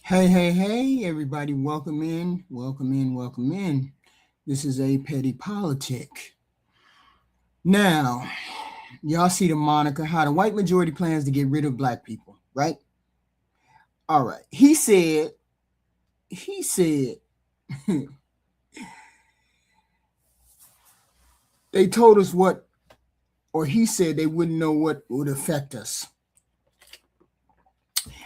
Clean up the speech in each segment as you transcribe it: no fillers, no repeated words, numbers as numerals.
Hey, hey, hey, everybody, welcome in, welcome in, welcome in. This is A Petty Politic. Now, y'all see the moniker, how the white majority plans to get rid of black people, right? All right. He said, they told us what, or he said they wouldn't know what would affect us.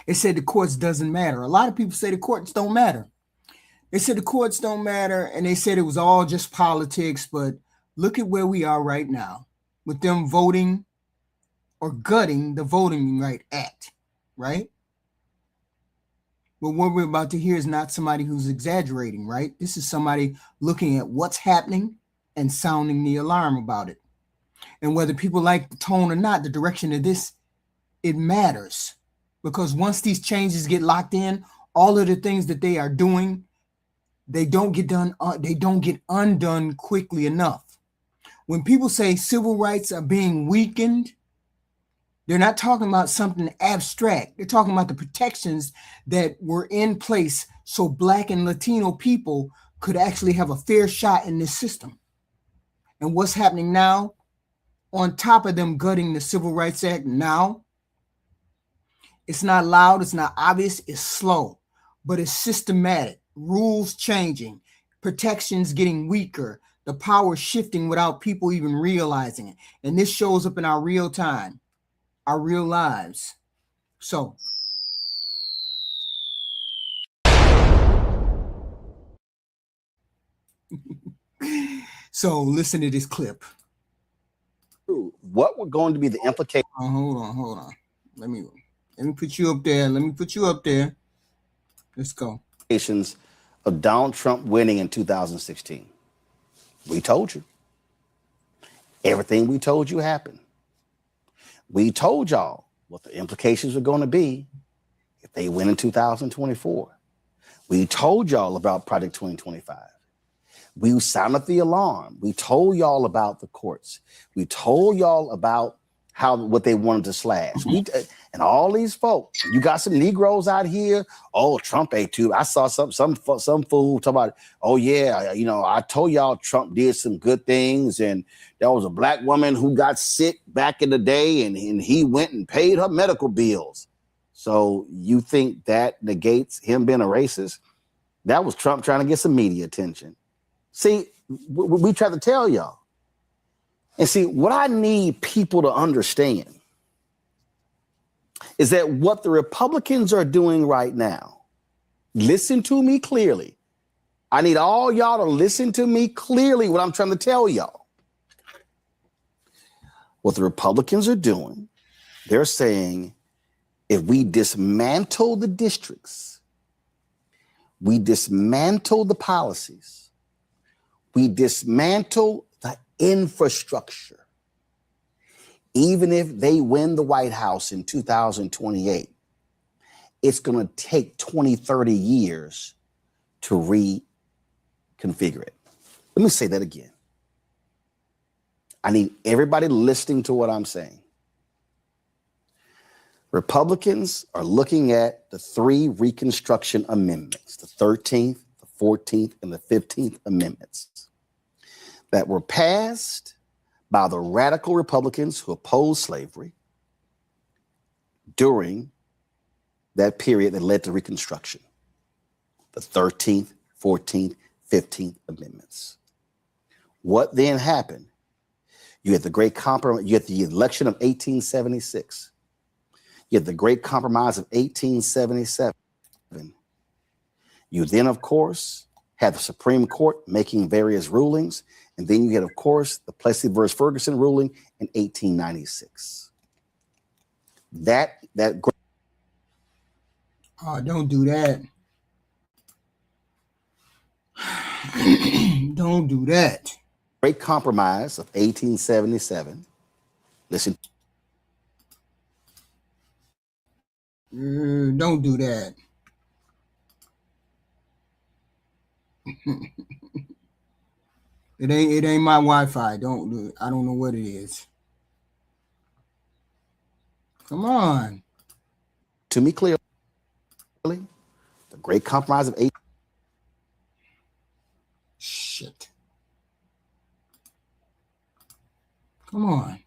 It said the courts doesn't matter. A lot of people say the courts don't matter. They said the courts don't matter, and they said it was all just politics, but look at where we are right now with them voting or gutting the Voting Right Act, right? But what we're about to hear is not somebody who's exaggerating, right? This is somebody looking at what's happening and sounding the alarm about it. And whether people like the tone or not, the direction of this, it matters. Because once these changes get locked in, all of the things that they are doing, they don't get done, they don't get undone quickly enough. When people say civil rights are being weakened, they're not talking about something abstract. They're talking about the protections that were in place so Black and Latino people could actually have a fair shot in this system. And what's happening now, on top of them gutting the Civil Rights Act now, it's not loud, it's not obvious, it's slow, but it's systematic. Rules changing, protections getting weaker, the power shifting without people even realizing it. And this shows up in our real time, our real lives. So, listen to this clip. What were going to be the implications Hold on. Let me put you up there. Let me put you up there. Let's go. of Donald Trump winning in 2016? We told you. Everything we told you happened. We told y'all what the implications were going to be if they win in 2024. We told y'all about Project 2025. We sounded the alarm. We told y'all about the courts. We told y'all about what they wanted to slash. And all these folks, you got some Negroes out here. Oh, Trump ate too. I saw some fool talk about, oh yeah, I told y'all Trump did some good things, and there was a black woman who got sick back in the day, and he went and paid her medical bills. So you think that negates him being a racist? That was Trump trying to get some media attention. See, we try to tell y'all. And see, what I need people to understand is that what the Republicans are doing right now, listen to me clearly. I need all y'all to listen to me clearly what I'm trying to tell y'all. What the Republicans are doing, they're saying, if we dismantle the districts, we dismantle the policies, we dismantle the infrastructure, even if they win the White House in 2028, it's going to take 20, 30 years to reconfigure it. Let me say that again. I need everybody listening to what I'm saying. Republicans are looking at the 3 Reconstruction Amendments, the 13th, the 14th, and the 15th Amendments that were passed by the radical Republicans who opposed slavery during that period that led to Reconstruction, the 13th, 14th, 15th Amendments. What then happened? You had the Great Compromise, you had the election of 1876. You had the Great Compromise of 1877. You then, of course, had the Supreme Court making various rulings. And then you had, of course, the Plessy versus Ferguson ruling in 1896. Don't do that. Don't do that. Great Compromise of 1877. Listen. Don't do that. It ain't my Wi-Fi. I don't know what it is. Come on. To me clearly, the the Great Compromise of 18. Shit. Come on.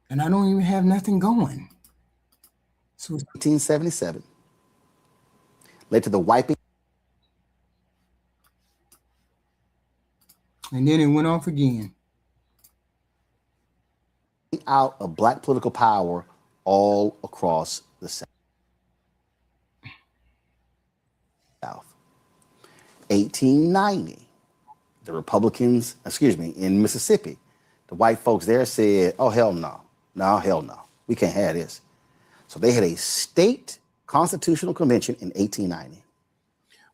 And I don't even have nothing going. So 1877 led to the wiping. And then it went off again. Out of black political power all across the South. 1890, the Republicans, in Mississippi, the white folks there said, oh, hell no. No, hell no. We can't have this. So they had a state constitutional convention in 1890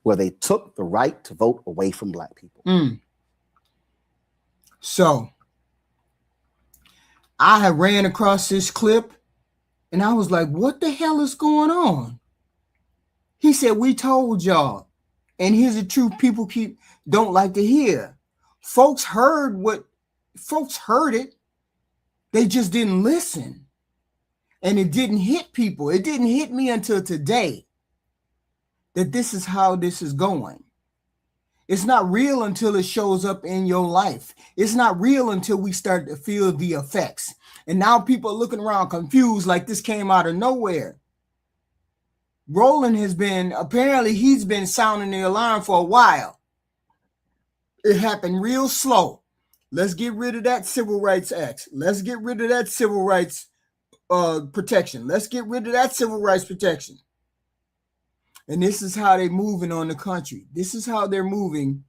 where they took the right to vote away from black people. So I had ran across this clip and I was like, what the hell is going on? He said, we told y'all. And here's the truth people don't like to hear. Folks heard it. They just didn't listen. And it didn't hit people. It didn't hit me until today that this is how this is going. It's not real until it shows up in your life. It's not real until we start to feel the effects. And now people are looking around confused like this came out of nowhere. Roland he's been sounding the alarm for a while. It happened real slow. Let's get rid of that Civil Rights Act. Let's get rid of that Civil Rights protection. Let's get rid of that Civil Rights protection. And this is how they're moving on the country. This is how they're moving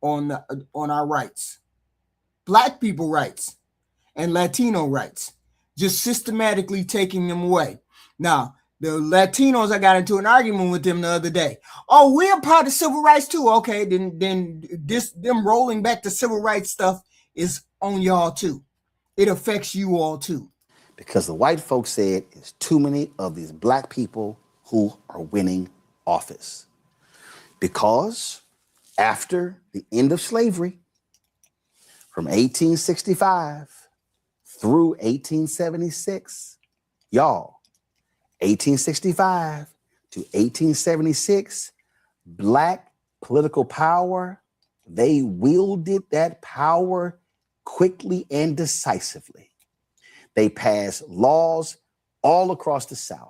on our rights. Black people rights and Latino rights. Just systematically taking them away. Now, the Latinos, I got into an argument with them the other day. Oh, we're part of civil rights too. Okay, then them rolling back the civil rights stuff is on y'all too. It affects you all too. Because the white folks said it's too many of these black people who are winning office. Because after the end of slavery, from 1865 through 1876, y'all, 1865 to 1876, black political power, they wielded that power quickly and decisively. They passed laws all across the South.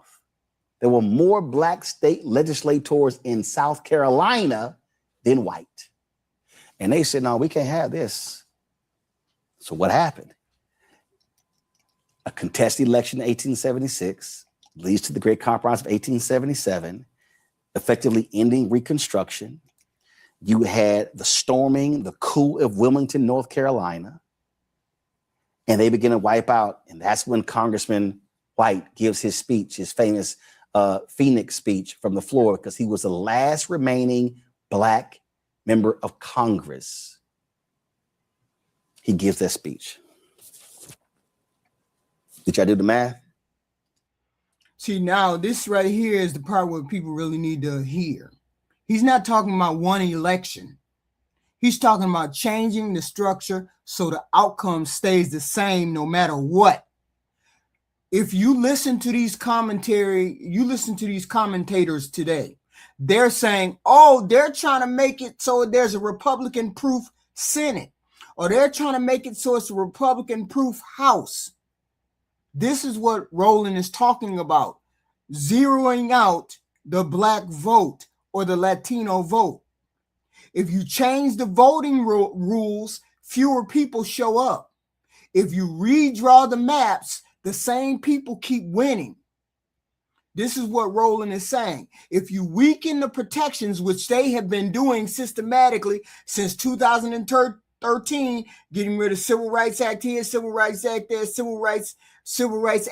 There were more black state legislators in South Carolina than white. And they said, no, we can't have this. So what happened? A contested election in 1876 leads to the Great Compromise of 1877, effectively ending Reconstruction. You had the storming, the coup of Wilmington, North Carolina, and they begin to wipe out. And that's when Congressman White gives his speech, his famous Phoenix speech from the floor, because he was the last remaining black member of Congress. He gives that speech. Did y'all do the math? See, now this right here is the part where people really need to hear. He's not talking about one election. He's talking about changing the structure so the outcome stays the same no matter what. If you listen to these commentators today, they're saying, oh, they're trying to make it so there's a Republican-proof Senate, or they're trying to make it so it's a Republican-proof House. This is what Roland is talking about, zeroing out the black vote or the Latino vote. If you change the voting rules, fewer people show up. If you redraw the maps, the same people keep winning. This is what Roland is saying. If you weaken the protections, which they have been doing systematically since 2013, getting rid of Civil Rights Act here, Civil Rights Act there, Civil Rights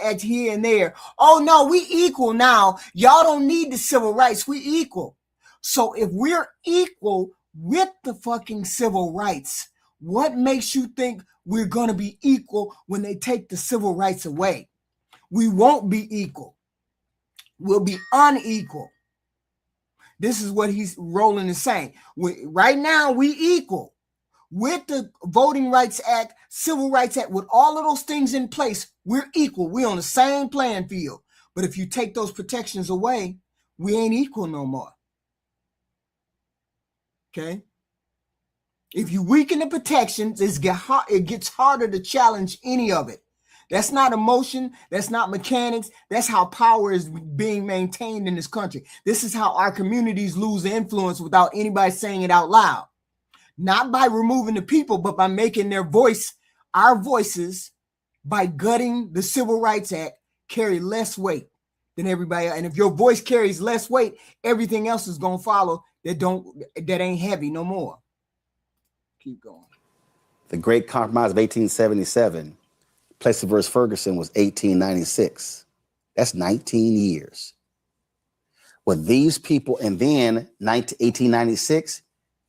Act here and there. Oh, no, we equal now. Y'all don't need the civil rights. We equal. So if we're equal with the fucking civil rights, what makes you think we're going to be equal when they take the civil rights away? We won't be equal. We'll be unequal. This is what Roland is saying. Right now, we equal. With the Voting Rights Act, Civil Rights Act, with all of those things in place, we're equal. We're on the same playing field. But if you take those protections away, we ain't equal no more. Okay? If you weaken the protections, it gets harder to challenge any of it. That's not emotion. That's not mechanics. That's how power is being maintained in this country. This is how our communities lose influence without anybody saying it out loud. Not by removing the people, but by making their voice, our voices, by gutting the Civil Rights Act, carry less weight than everybody else. And if your voice carries less weight, everything else is going to follow that ain't heavy no more. Keep going. The Great Compromise of 1877, Plessy versus Ferguson, was 1896. That's 19 years. With these people, and then 1896,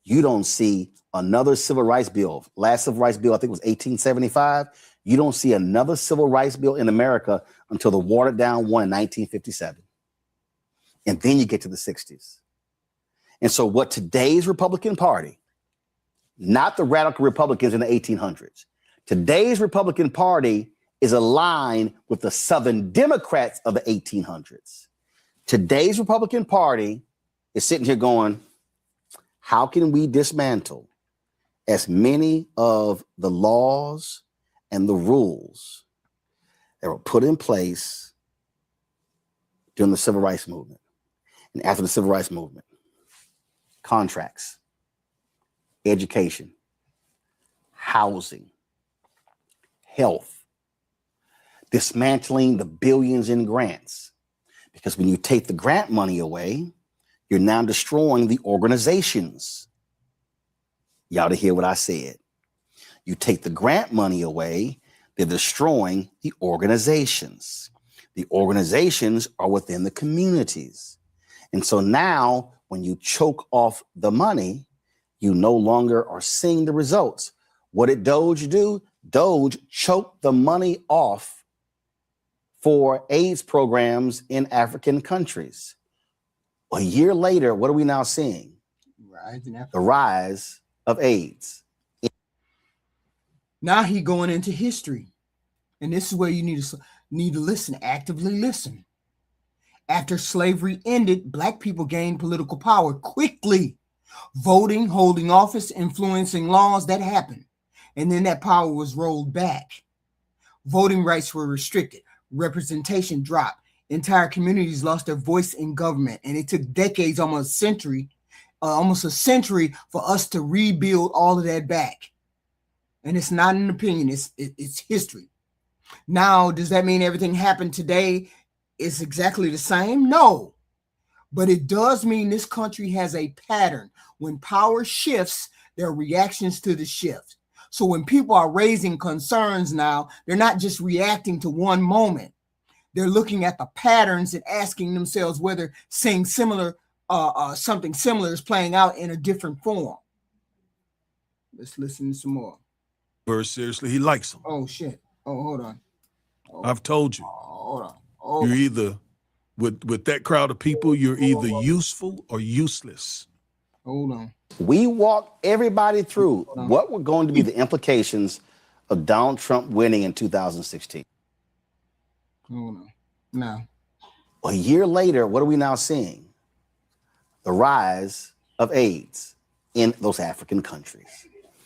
you don't see another civil rights bill. Last civil rights bill, I think, was 1875. You don't see another civil rights bill in America until the watered down one in 1957. And then you get to the 60s. And so what today's Republican Party, not the radical Republicans in the 1800s, today's Republican Party is aligned with the Southern Democrats of the 1800s. Today's Republican Party is sitting here going, how can we dismantle as many of the laws and the rules that were put in place during the Civil Rights Movement and after the Civil Rights Movement? Contracts, education, housing, health, dismantling the billions in grants. Because when you take the grant money away, you're now destroying the organizations. Y'all to hear what I said. You take the grant money away, they're destroying the organizations. The organizations are within the communities. And so now when you choke off the money, you no longer are seeing the results. What did Doge do? Doge choked the money off for AIDS programs in African countries. A year later, what are we now seeing? The rise of AIDS. Now he going into history. And this is where you need to listen, actively listen. After slavery ended, Black people gained political power quickly. Voting, holding office, influencing laws, that happened. And then that power was rolled back. Voting rights were restricted. Representation dropped. Entire communities lost their voice in government. And it took decades, almost a century for us to rebuild all of that back. And it's not an opinion, it's history. Now, does that mean everything happened today is exactly the same? No. But it does mean this country has a pattern. When power shifts, there are reactions to the shift. So when people are raising concerns now, they're not just reacting to one moment. They're looking at the patterns and asking themselves whether something similar is playing out in a different form. Let's listen to some more. Very seriously, he likes them. Oh, shit. Oh, hold on. I've told you. Hold on. You're either, with that crowd of people, you're either useful or useless. Hold on. We walk everybody through what were going to be the implications of Donald Trump winning in 2016. Hold on. Now. A year later, what are we now seeing? The rise of AIDS in those African countries.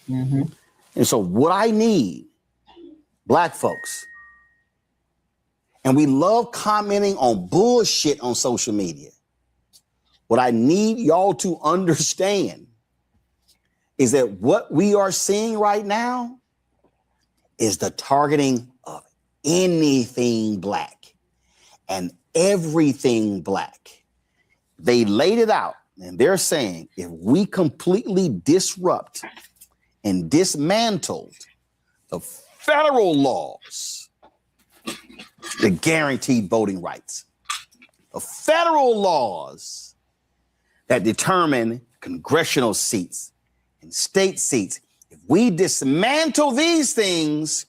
Mm-hmm. And so what I need, Black folks, and we love commenting on bullshit on social media. What I need y'all to understand is that what we are seeing right now is the targeting of anything Black and everything Black. They laid it out and they're saying if we completely disrupt and dismantled the federal laws that guaranteed voting rights, the federal laws that determine congressional seats and state seats, if we dismantle these things,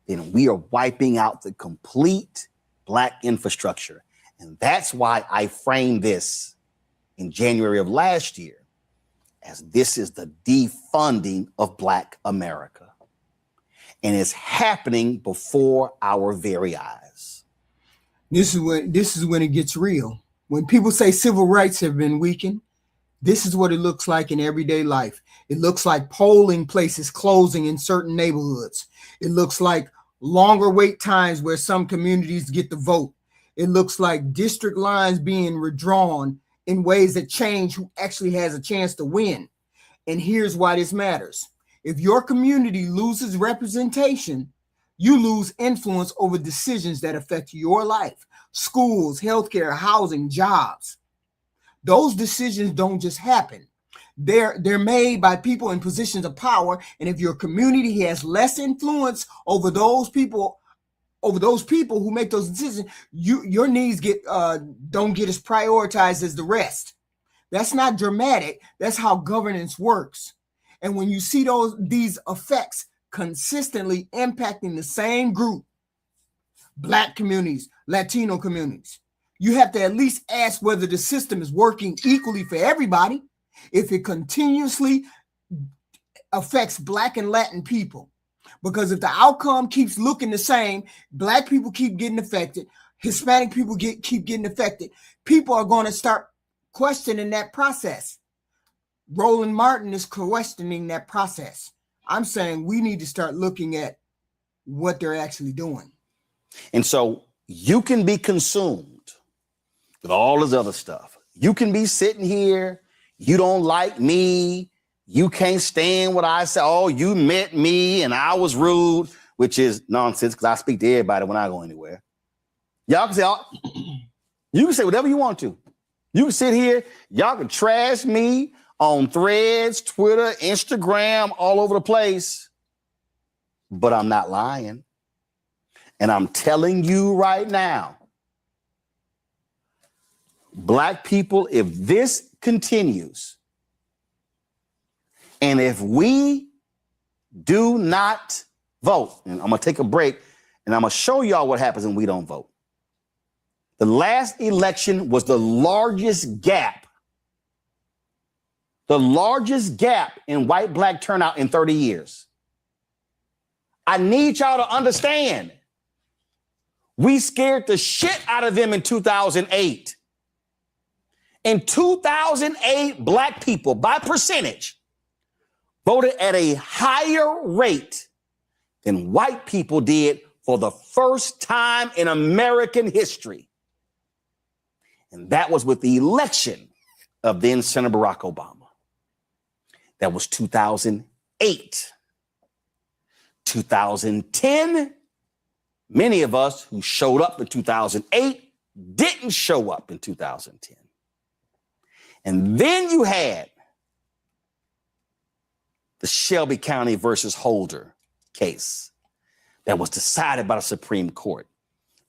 then we are wiping out the complete Black infrastructure. And that's why I framed this in January of last year as this is the defunding of Black America. And it's happening before our very eyes. This is when it gets real. When people say civil rights have been weakened, this is what it looks like in everyday life. It looks like polling places closing in certain neighborhoods. It looks like longer wait times where some communities get to vote. It looks like district lines being redrawn in ways that change who actually has a chance to win. And here's why this matters. If your community loses representation, you lose influence over decisions that affect your life, schools, healthcare, housing, jobs. Those decisions don't just happen. They're made by people in positions of power. And if your community has less influence over those people who make those decisions, your needs don't get as prioritized as the rest. That's not dramatic. That's how governance works. And when you see these effects consistently impacting the same group, Black communities, Latino communities, you have to at least ask whether the system is working equally for everybody. If it continuously affects Black and Latin people, because if the outcome keeps looking the same, Black people keep getting affected, Hispanic people keep getting affected, people are going to start questioning that process. Roland Martin is questioning that process. I'm saying we need to start looking at what they're actually doing. And so you can be consumed with all this other stuff. You can be sitting here. You don't like me. You can't stand what I say. Oh, you met me and I was rude, which is nonsense because I speak to everybody when I go anywhere. Y'all can say, you can say whatever you want to. You can sit here. Y'all can trash me on Threads, Twitter, Instagram, all over the place. But I'm not lying. And I'm telling you right now, Black people, if this continues, and if we do not vote, and I'm going to take a break, and I'm going to show y'all what happens when we don't vote. The last election was the largest gap in white-Black turnout in 30 years. I need y'all to understand. We scared the shit out of them in 2008. In 2008, Black people, by percentage, voted at a higher rate than white people did for the first time in American history. And that was with the election of then Senator Barack Obama. That was 2008. 2010, many of us who showed up in 2008 didn't show up in 2010. And then you had the Shelby County versus Holder case that was decided by the Supreme Court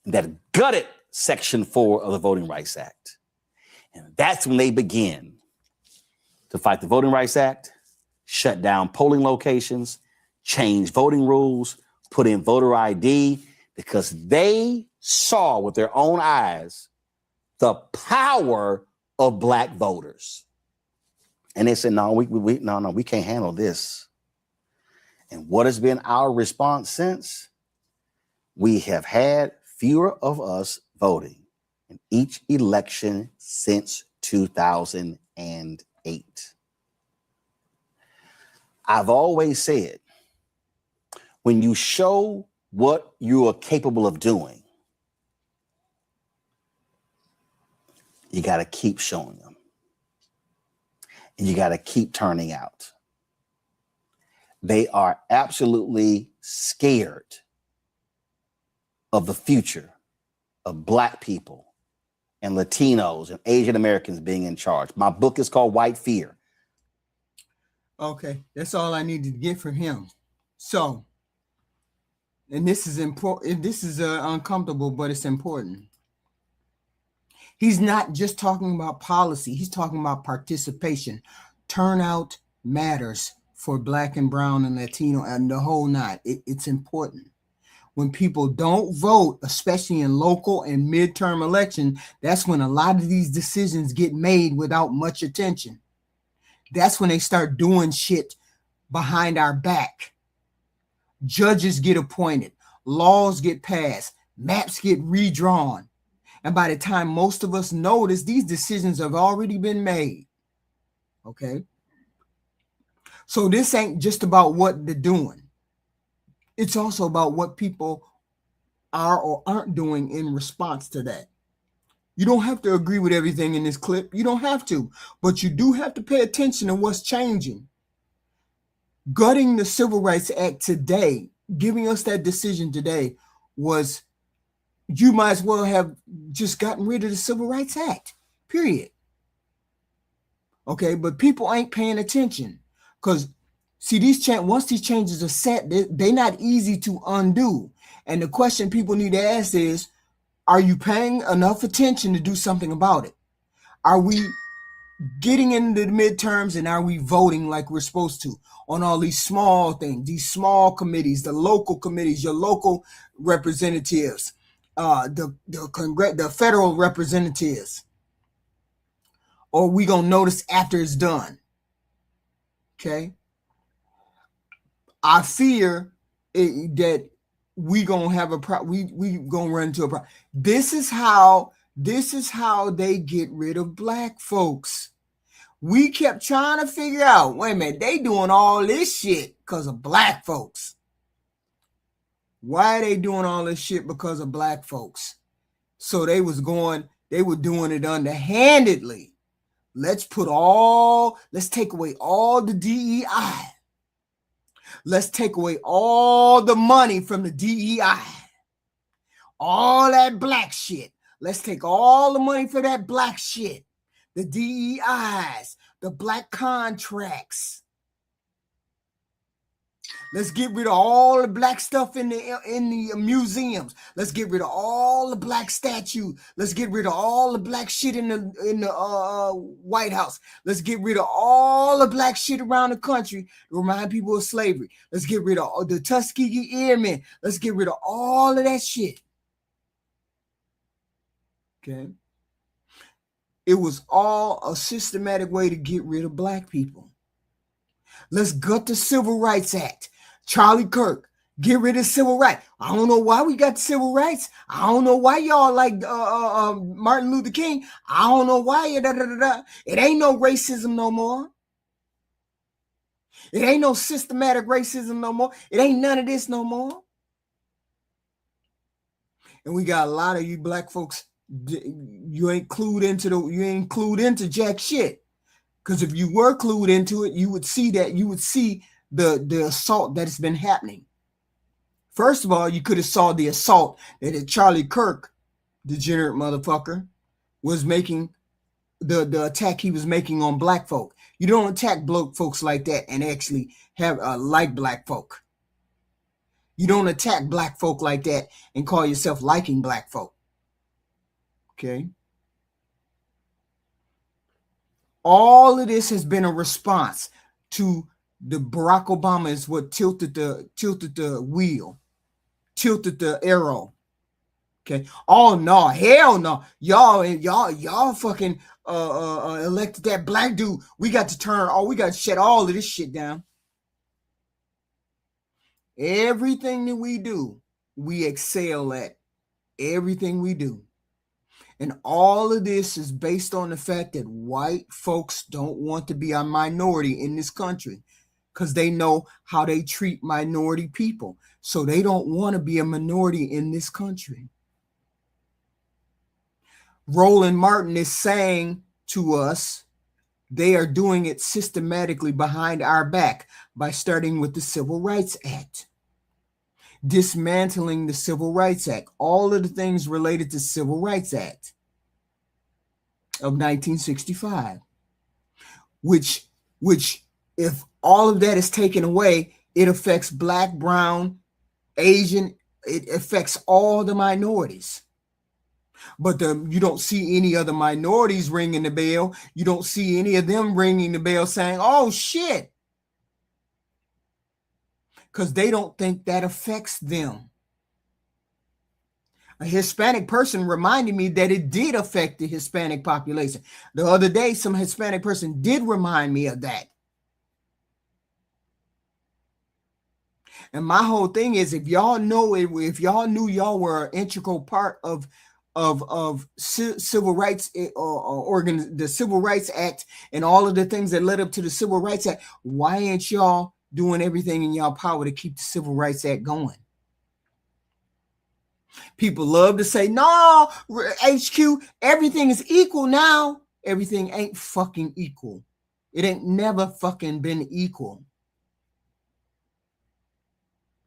that gutted Section 4 of the Voting Rights Act. And that's when they began to fight the Voting Rights Act, shut down polling locations, change voting rules, put in voter ID, because they saw with their own eyes the power of Black voters. And they said, no, we can't handle this. And what has been our response since? We have had fewer of us voting in each election since 2008. I've always said, when you show what you are capable of doing, you got to keep showing them. And you got to keep turning out. They are absolutely scared of the future of Black people and Latinos and Asian Americans being in charge. My book is called White Fear. Okay, that's all I needed to get from him. So, and this is important. This is uncomfortable, but it's important. He's not just talking about policy. He's talking about participation. Turnout matters for Black and brown and Latino and the whole nine. It's important. When people don't vote, especially in local and midterm elections, that's when a lot of these decisions get made without much attention. That's when they start doing shit behind our back. Judges get appointed. Laws get passed. Maps get redrawn. And by the time most of us notice, these decisions have already been made. Okay. So this ain't just about what they're doing. It's also about what people are or aren't doing in response to that. You don't have to agree with everything in this clip. You don't have to, but you do have to pay attention to what's changing. Gutting the Civil Rights Act today, giving us that decision today, was you might as well have just gotten rid of the Civil Rights Act, period. Okay, but people ain't paying attention because, see, once these changes are set, they're not easy to undo. And the question people need to ask is, are you paying enough attention to do something about it? Are we getting into the midterms and are we voting like we're supposed to on all these small things, these small committees, the local committees, your local representatives, the federal representatives? Or we gonna notice after it's done? Okay. I fear that we gonna have we gonna run into a problem. This is how they get rid of black folks. We kept trying to figure out, wait a minute, they doing all this shit because of black folks. Why are they doing all this shit because of black folks? So they were doing it underhandedly. Let's take away all the DEI. Let's take away all the money from the DEI. All that black shit. Let's take all the money for that black shit. The DEIs, the black contracts. Let's get rid of all the black stuff in the museums. Let's get rid of all the black statues. Let's get rid of all the black shit in the White House. Let's get rid of all the black shit around the country to remind people of slavery. Let's get rid of the Tuskegee Airmen. Let's get rid of all of that shit. Okay. It was all a systematic way to get rid of black people. Let's gut the Civil Rights Act. Charlie Kirk, get rid of civil rights. I don't know why we got civil rights. I don't know why y'all like Martin Luther King. I don't know why. It ain't no racism no more. It ain't no systematic racism no more. It ain't none of this no more. And we got a lot of you black folks. You ain't clued into jack shit. Because if you were clued into it, you would see the assault that has been happening. First of all, you could have saw the assault that Charlie Kirk, degenerate motherfucker, was making, the attack he was making on black folk. You don't attack black folks like that and actually have like black folk. You don't attack black folk like that and call yourself liking black folk. Okay. All of this has been a response to the Barack Obama is what tilted the wheel, tilted the arrow. Okay. Oh no, hell no. Y'all fucking elected that black dude. We got to shut all of this shit down. Everything that we do, we excel at. Everything we do. And all of this is based on the fact that white folks don't want to be a minority in this country because they know how they treat minority people. So they don't want to be a minority in this country. Roland Martin is saying to us, they are doing it systematically behind our back by starting with the Civil Rights Act. Dismantling the Civil Rights Act, all of the things related to Civil Rights Act of 1965, which if all of that is taken away, it affects black, brown, Asian, it affects all the minorities. But you don't see any other minorities ringing the bell. You don't see any of them ringing the bell saying, oh shit, because they don't think that affects them. A Hispanic person reminded me that it did affect the Hispanic population. The other day, some Hispanic person did remind me of that. And my whole thing is, if y'all knew y'all were an integral part of of civil rights or the Civil Rights Act and all of the things that led up to the Civil Rights Act, why ain't y'all doing everything in y'all power to keep the Civil Rights Act going? People love to say, no, HQ, everything is equal now. Everything ain't fucking equal. It ain't never fucking been equal.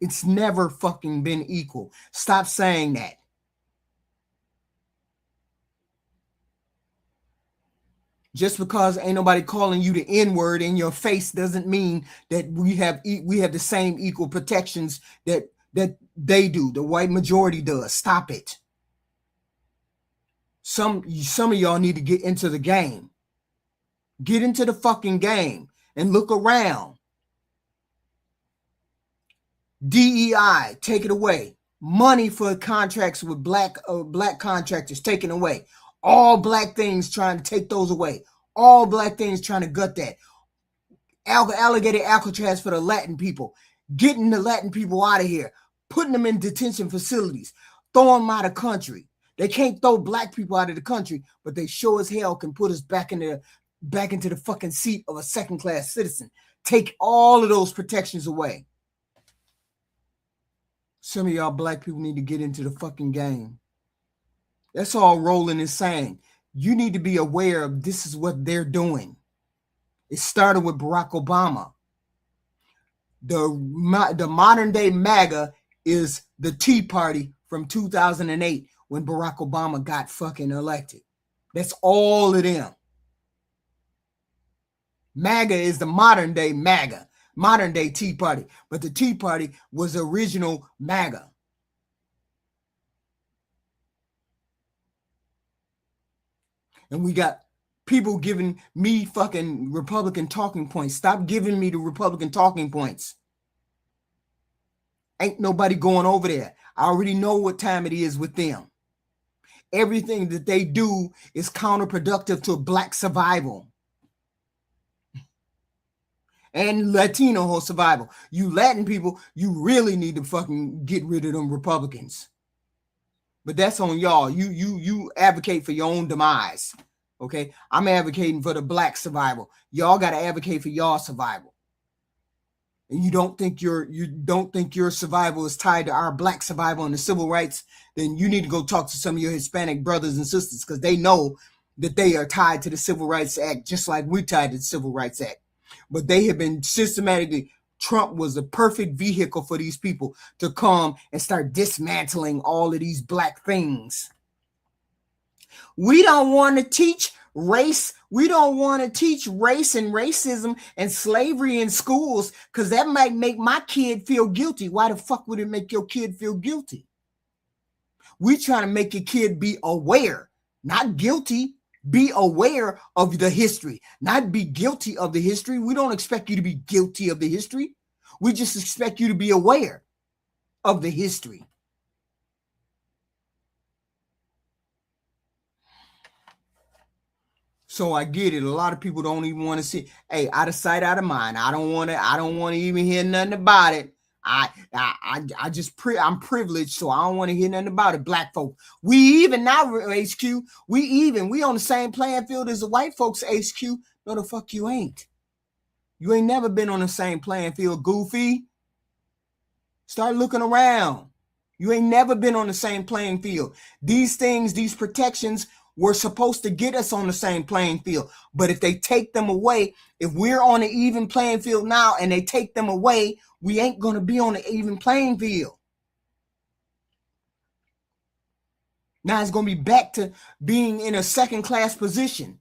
It's never fucking been equal. Stop saying that. Just because ain't nobody calling you the N-word in your face doesn't mean that we have the same equal protections that they do. The white majority does. Stop it. Some of y'all need to get into the game. Get into the fucking game and look around. DEI, take it away. Money for contracts with black contractors taken away. All black things trying to take those away. All black things trying to gut that. Alligator Alcatraz for the Latin people. Getting the Latin people out of here. Putting them in detention facilities. Throwing them out of the country. They can't throw black people out of the country, but they sure as hell can put us back into the fucking seat of a second-class citizen. Take all of those protections away. Some of y'all black people need to get into the fucking game. That's all Roland is saying. You need to be aware of this is what they're doing. It started with Barack Obama. The modern day MAGA is the Tea Party from 2008 when Barack Obama got fucking elected. That's all of them. MAGA is the modern day MAGA, modern day Tea Party. But the Tea Party was the original MAGA. And we got people giving me fucking Republican talking points. Stop giving me the Republican talking points. Ain't nobody going over there. I already know what time it is with them. Everything that they do is counterproductive to black survival and Latino survival. You Latin people, you really need to fucking get rid of them Republicans. But that's on y'all. You advocate for your own demise. Okay? I'm advocating for the black survival. Y'all got to advocate for y'all survival. And you don't think your survival is tied to our black survival and the civil rights, then you need to go talk to some of your Hispanic brothers and sisters, because they know that they are tied to the Civil Rights Act, just like we're tied to the Civil Rights Act. But they have been systematically, Trump was the perfect vehicle for these people to come and start dismantling all of these black things. We don't want to teach race. We don't want to teach race and racism and slavery in schools because that might make my kid feel guilty. Why the fuck would it make your kid feel guilty? We trying to make your kid be aware, not guilty. Be aware of the history, not be guilty of the history. We don't expect you to be guilty of the history. We just expect you to be aware of the history. So I get it. A lot of people don't even want to see. Hey, out of sight, out of mind. I don't want to even hear nothing about it. I'm privileged, so I don't want to hear nothing about it. Black folk, we even now, HQ, we on the same playing field as the white folks, HQ. No, the fuck you ain't. You ain't never been on the same playing field, goofy. Start looking around. You ain't never been on the same playing field. These things, these protections were supposed to get us on the same playing field. But if they take them away, if we're on an even playing field now and they take them away, we ain't going to be on an even playing field. Now it's going to be back to being in a second class position.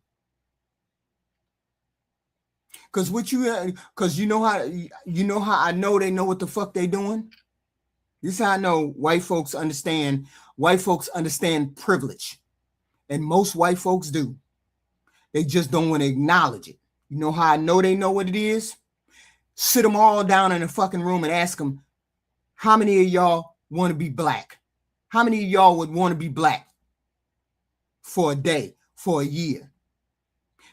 Because you know how I know they know what the fuck they doing? This is how I know white folks understand privilege. And most white folks do. They just don't want to acknowledge it. You know how I know they know what it is? Sit them all down in a fucking room and ask them, how many of y'all want to be black? How many of y'all would want to be black for a day, for a year?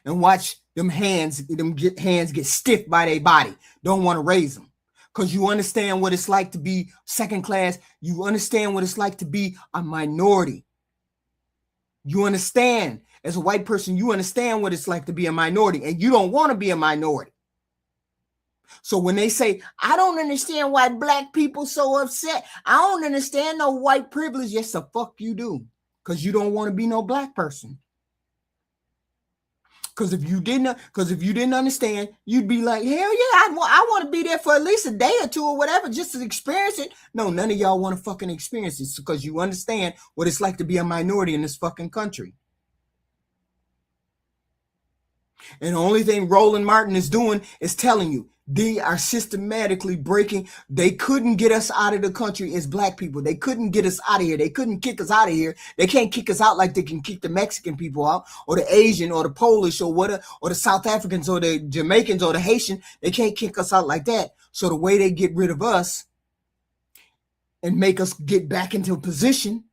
And watch them hands get stiff by their body. Don't want to raise them. Because you understand what it's like to be second class. You understand what it's like to be a minority. You understand, as a white person, you understand what it's like to be a minority, and you don't want to be a minority. So when they say, I don't understand why black people so upset, I don't understand no white privilege. Yes, the fuck you do. Because you don't want to be no black person. Because if you didn't understand, you'd be like, hell yeah, I want to be there for at least a day or two or whatever, just to experience it. No, none of y'all want to fucking experience it because you understand what it's like to be a minority in this fucking country. And the only thing Roland Martin is doing is telling you, they are systematically breaking. They couldn't get us out of the country as black people. They couldn't get us out of here. They couldn't kick us out of here. They can't kick us out like they can kick the Mexican people out, or the Asian, or the Polish, or what, or the South Africans, or the Jamaicans, or the Haitian. They can't kick us out like that. So the way they get rid of us and make us get back into position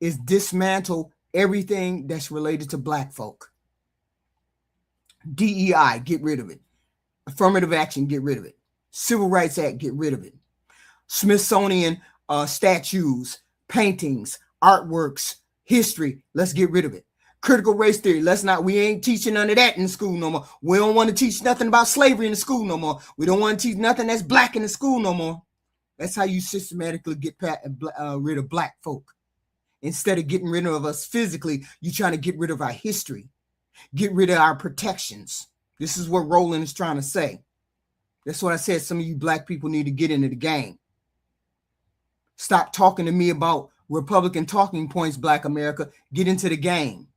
is dismantle everything that's related to black folk. DEI, get rid of it. Affirmative action, get rid of it. Civil Rights Act, get rid of it. Smithsonian statues, paintings, artworks, history, let's get rid of it. Critical race theory, we ain't teaching none of that in school no more. We don't want to teach nothing about slavery in the school no more. We don't want to teach nothing that's black in the school no more. That's how you systematically get rid of black folk. Instead of getting rid of us physically, you're trying to get rid of our history. Get rid of our protections. This is what Roland is trying to say. That's what I said. Some of you black people need to get into the game. Stop talking to me about Republican talking points, Black America. Get into the game.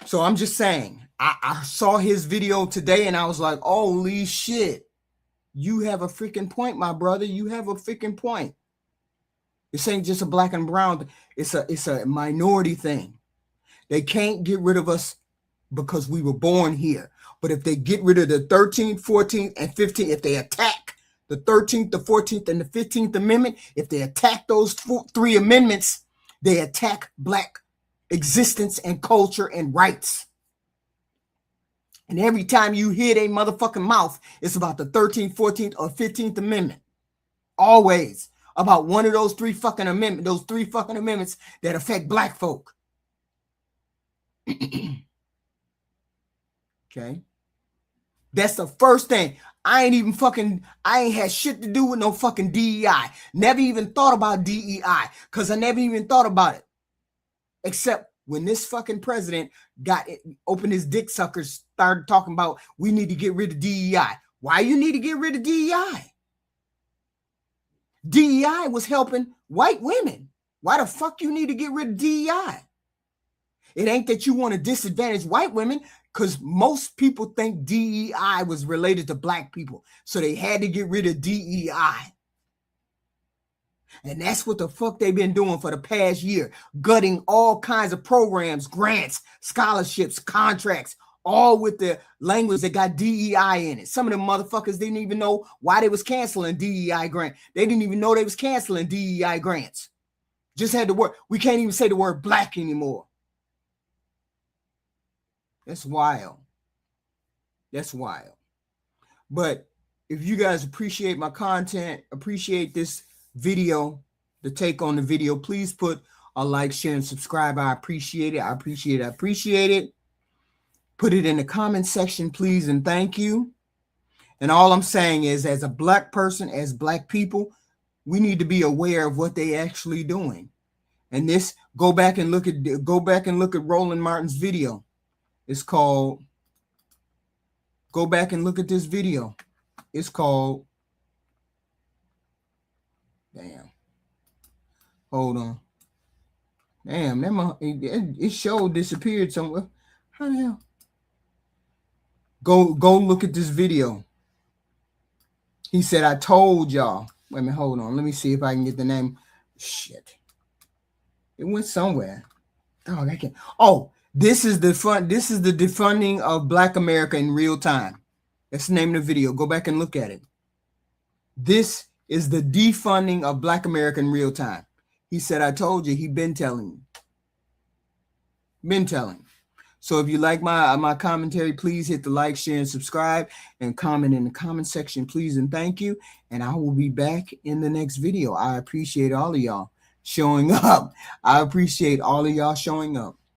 So I'm just saying, I saw his video today and I was like, holy shit. You have a freaking point, my brother. You have a freaking point. This ain't just a black and brown. It's a minority thing. They can't get rid of us because we were born here. But if they get rid of the 13th, 14th, and 15th, if they attack the 13th, the 14th, and the 15th Amendment, if they attack those three amendments, they attack black existence and culture and rights. And every time you hear their motherfucking mouth, it's about the 13th, 14th, or 15th Amendment. Always about one of those three fucking amendments that affect black folk. Okay. That's the first thing. I ain't had shit to do with no fucking DEI. Never even thought about DEI because I never even thought about it. Except when this fucking president opened his dick suckers, started talking about we need to get rid of DEI. Why you need to get rid of DEI? DEI was helping white women. Why the fuck you need to get rid of DEI? It ain't that you want to disadvantage white women, because most people think DEI was related to black people. So they had to get rid of DEI. And that's what the fuck they've been doing for the past year. Gutting all kinds of programs, grants, scholarships, contracts, all with the language that got DEI in it. Some of them motherfuckers didn't even know why they was canceling DEI grants. They didn't even know they was canceling DEI grants. Just had the word. We can't even say the word black anymore. That's wild. That's wild. But if you guys appreciate my content, appreciate this video, the take on the video, please put a like, share, and subscribe. I appreciate it. I appreciate it. I appreciate it. Put it in the comment section, please, and thank you. And all I'm saying is, as a black person, as black people, we need to be aware of what they actually doing. And this, go back and look at Roland Martin's video. It's called, go back and look at this video. It's called, damn. Hold on. Damn, it showed disappeared somewhere. How the hell? Go look at this video. He said, I told y'all. Wait a minute, hold on. Let me see if I can get the name. Shit. It went somewhere. Oh, I can't. Oh. This is the defunding of Black America in real time. That's the name of the video. Go back and look at it. This is the defunding of Black America in real time. He said, I told you. He been telling you. Been telling. So if you like my commentary, please hit the like, share, and subscribe, and comment in the comment section, please and thank you. And I will be back in the next video. I appreciate all of y'all. showing up. I appreciate all of y'all showing up.